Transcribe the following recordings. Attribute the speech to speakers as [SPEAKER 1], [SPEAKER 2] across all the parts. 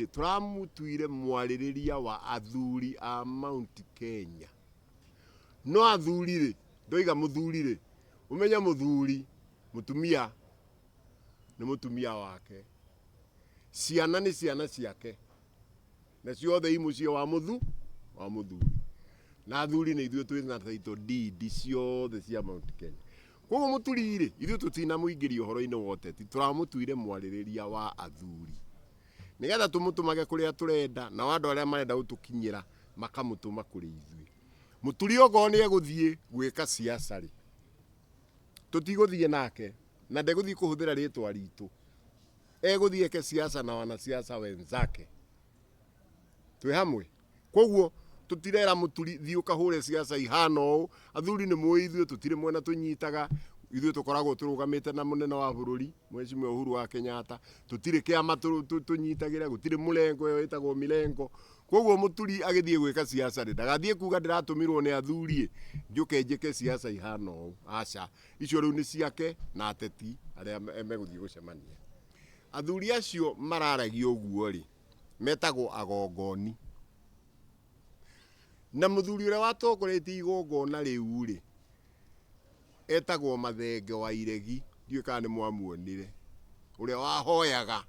[SPEAKER 1] turamutuire mwaririria wa athuri a Mount Kenya. No athuri ri, ndoiga muthuri ri, umenya muthuri, mutumia ni mutumia wake. Ciana ni ciana ciake. Na ciothe imucio wa muthuri. Na athuri ni ithuĩ twĩ na title deed ciothe cia Mount Kenya. Koguo muturi ri, ithuĩ tutina muingiria uhoro-ini wa ũteti, turamutuire mwaririria wa athuri. Nigetha tumutumage kuria turenda na wandu aria marenda gutukinyira makamutuma kuri ithuĩ. Muturi ogo ni eguthie gwika siasa ri. Tutiguthie nake na ndeguthie kuhuthira ritwa ritu. Eguthie ke siasa na wanasiasa wenzake. Twi hamwe. Koguo tutirera muturi thii ukahure siasa ihana ũũ. Athuri ni mũĩ ithuĩ tutire mwena tunyitaga. Ithuĩ tukoragwo turugamite na munene wa bururi Mheshimiwa Uhuru wa Kenyatta. Tutire kiama tunyitagira, gutire mulengo yo itagwo milengo. Koguo muturi agithie gwika siasa ri, ndagathie kuga ndiratumirwo ni athuri njuke njike siasa ihana ũũ. Aca, icio riu ni ciake na ateti aria meguthie gucemania. Athuri acio mararagia ũguo ri, metagwo agongoni. Na muthuri uria watokoretie igongona riu ri, etagwo Mathenge wa Iregi, ndiũĩ kana nĩ mwamuonire. Uria wahoyaga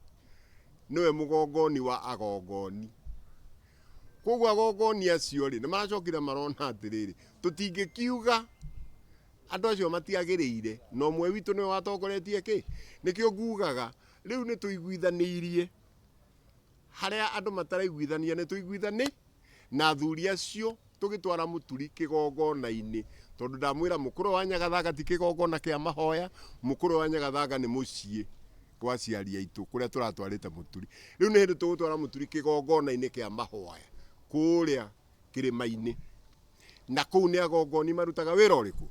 [SPEAKER 1] niwe mugongoni wa agongoni. Koguo agongoni acio ri, nimacokire marona atiriri, tutingikiuga andu acio matiagiriire, no mwe witu niwe watokoretie ki. Nikio ngugaga riu ni tuiguithanirie. Haria andu mataraiguithania ni tuiguithani na athuri acio tugitwara muturi kigongona-ini. Tondu ndamwira mukuru wa Nyagathanga ti kigongona kia mahoya, mukuru wa Nyagathanga ni mucii kwa aciari aitu kuria turatwarite muturi. Riu ni hindi tugutwara muturi kigongona-ini kia mahoya kuria kirima-ini. Na kuu ni agongoni marutaga wira uriku.